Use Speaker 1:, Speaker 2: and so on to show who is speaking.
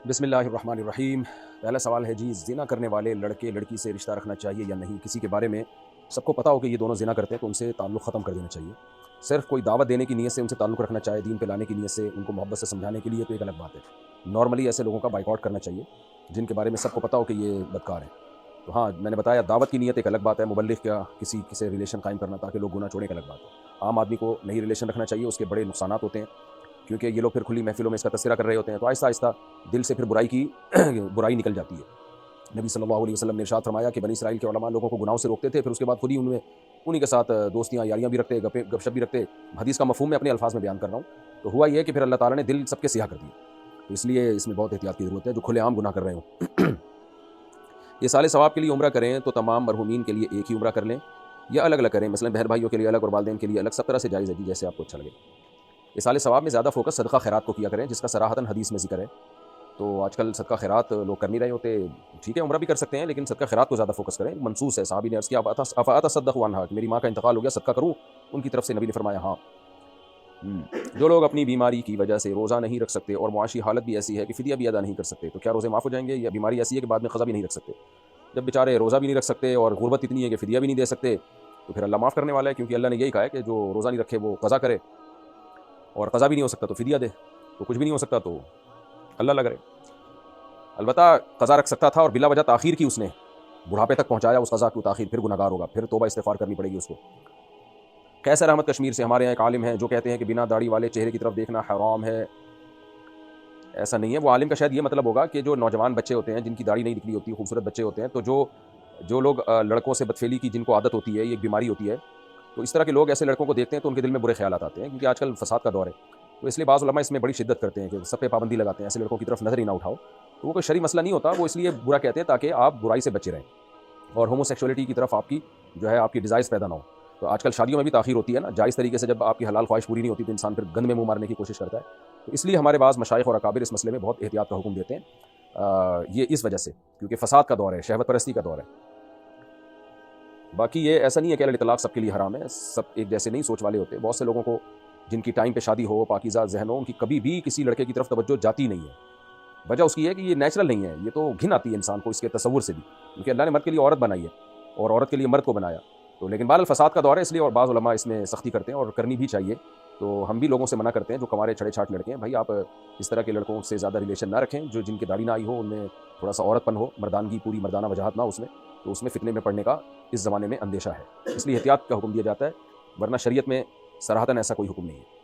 Speaker 1: بسم اللہ الرحمن الرحیم۔ پہلا سوال ہے جی، زنا کرنے والے لڑکے لڑکی سے رشتہ رکھنا چاہیے یا نہیں؟ کسی کے بارے میں سب کو پتہ ہو کہ یہ دونوں زنا کرتے ہیں تو ان سے تعلق ختم کر دینا چاہیے۔ صرف کوئی دعوت دینے کی نیت سے ان سے تعلق رکھنا چاہے، دین پہ لانے کی نیت سے، ان کو محبت سے سمجھانے کے لیے، تو ایک الگ بات ہے۔ نارملی ایسے لوگوں کا بائیکاٹ کرنا چاہیے جن کے بارے میں سب کو پتہ ہو کہ یہ بدکار ہیں۔ تو ہاں، میں نے بتایا دعوت کی نیت ایک الگ بات ہے، مبلغ کا کسی سے ریلیشن قائم کرنا تاکہ لوگ گناہ چھوڑیں ایک الگ بات ہے۔ عام آدمی کو نہیں ریلیشن رکھنا چاہیے، اس کے بڑے نقصانات ہوتے ہیں، کیونکہ یہ لوگ پھر کھلی محفلوں میں اس کا تذکرہ کر رہے ہوتے ہیں تو آہستہ آہستہ دل سے پھر برائی نکل جاتی ہے۔ نبی صلی اللہ علیہ وسلم نے ارشاد فرمایا کہ بنی اسرائیل کے علماء لوگوں کو گناہوں سے روکتے تھے، پھر اس کے بعد خود ہی انہیں کے ساتھ دوستیاں یاریاں بھی رکھتے، گپ شپ بھی رکھتے۔ حدیث کا مفہوم میں اپنے الفاظ میں بیان کر رہا ہوں۔ تو ہوا یہ کہ پھر اللہ تعالیٰ نے دل سب کے سیاہ کر دیے، تو اس لیے اس میں بہت احتیاط کی ضرورت ہے جو کھلے عام گناہ کر رہے ہوں۔ یہ سال ثواب کے لیے عمرہ کریں تو تمام مرحومین کے لیے ایک ہی عمرہ کر لیں یا الگ الگ کریں؟ مثلا بہن بھائیوں کے لیے الگ اور والدین کے لیے الگ، سب طرح سے جائز ہے جی، جیسے آپ کو اچھا لگے۔ اصال ثواب میں زیادہ فوکس صدقہ خیرات کو کیا کریں، جس کا صراحتاً حدیث میں ذکر ہے۔ تو آج کل صدقہ خیرات لوگ کر نہیں رہے ہوتے، ٹھیک ہے عمرہ بھی کر سکتے ہیں لیکن صدقہ خیرات کو زیادہ فوکس کریں۔ منصوص ہے، صحابی نے عرض کیا افاتصدق عنہا، کہ میری ماں کا انتقال ہو گیا، صدقہ کروں؟ ان کی طرف سے نبی نے فرمایا ہاں۔ جو لوگ اپنی بیماری کی وجہ سے روزہ نہیں رکھ سکتے اور معاشی حالت بھی ایسی ہے کہ فدیہ بھی ادا نہیں کر سکتے، تو کیا روزے معاف ہو جائیں گے؟ یا بیماری ایسی ہے کہ بعد میں قضا بھی نہیں رکھ سکتے؟ جب بیچارے روزہ بھی نہیں رکھ سکتے اور غربت اتنی ہے کہ فدیہ بھی نہیں دے سکتے، تو پھر اللہ معاف کرنے والا ہے، کیونکہ اللہ نے یہی کہا ہے کہ جو روزہ نہیں رکھے وہ قضا کرے، اور قضا بھی نہیں ہو سکتا تو فدیہ دے، تو کچھ بھی نہیں ہو سکتا تو اللہ لگ رہے۔ البتہ قضا رکھ سکتا تھا اور بلا وجہ تاخیر کی اس نے، بڑھاپے تک پہنچایا اس قضا کو تاخیر، پھر گناہگار ہوگا، پھر توبہ استغفار کرنی پڑے گی اس کو۔ قیصر احمد کشمیر سے ہمارے یہاں ایک عالم ہیں جو کہتے ہیں کہ بنا داڑھی والے چہرے کی طرف دیکھنا حرام ہے۔ ایسا نہیں ہے، وہ عالم کا شاید یہ مطلب ہوگا کہ جو نوجوان بچے ہوتے ہیں جن کی داڑھی نہیں نکلی ہوتی، خوبصورت بچے ہوتے ہیں، تو جو لوگ لڑکوں سے بدفعلی کی جن کو عادت ہوتی ہے، یہ ایک بیماری ہوتی ہے، تو اس طرح کے لوگ ایسے لڑکوں کو دیکھتے ہیں تو ان کے دل میں برے خیالات آتے ہیں، کیونکہ آج کل فساد کا دور ہے، تو اس لیے بعض علماء اس میں بڑی شدت کرتے ہیں کہ سب پہ پابندی لگاتے ہیں، ایسے لڑکوں کی طرف نظر ہی نہ اٹھاؤ۔ تو وہ کوئی شرعی مسئلہ نہیں ہوتا، وہ اس لیے برا کہتے ہیں تاکہ آپ برائی سے بچے رہیں اور ہومو سیکشولیٹی کی طرف آپ کی آپ کی ڈیزائرز پیدا نہ ہو۔ تو آج کل شادیوں میں بھی تاخیر ہوتی ہے نا، جائز طریقے سے جب آپ کی حلال خواہش پوری نہیں ہوتی تو انسان پھر گند میں منہ مارنے کی کوشش کرتا ہے، تو اس لیے ہمارے بعض مشائخ اور اکابر اس مسئلے میں بہت احتیاط کا حکم دیتے ہیں، یہ اس وجہ سے کیونکہ فساد کا دور ہے، شہوت پرستی کا دور ہے۔ باقی یہ ایسا نہیں ہے کہ اطلاق سب کے لیے حرام ہے، سب ایک جیسے نہیں سوچ والے ہوتے، بہت سے لوگوں کو جن کی ٹائم پہ شادی ہو، پاکیزہ ذہن ہو، ان کی کبھی بھی کسی لڑکے کی طرف توجہ جاتی نہیں ہے۔ وجہ اس کی ہے کہ یہ نیچرل نہیں ہے، یہ تو گھن آتی ہے انسان کو اس کے تصور سے بھی، کیونکہ اللہ نے مرد کے لیے عورت بنائی ہے اور عورت کے لیے مرد کو بنایا، تو لیکن بہرحال فساد کا دور ہے، اس لیے اور بعض علماء اس میں سختی کرتے ہیں اور کرنی بھی چاہیے۔ تو ہم بھی لوگوں سے منع کرتے ہیں جو کنوارے چھڑے چھاٹ لڑکے ہیں، بھائی آپ اس طرح کے لڑکوں سے زیادہ ریلیشن نہ رکھیں، جو جن کی داڑھی نہ آئی ہو، ان میں تھوڑا سا عورت پن ہو، مردانگی پوری مردانہ وجاہت نہ اس میں، تو اس میں فتنے میں پڑنے کا اس زمانے میں اندیشہ ہے، اس لیے احتیاط کا حکم دیا جاتا ہے، ورنہ شریعت میں صراحتاً ایسا کوئی حکم نہیں ہے۔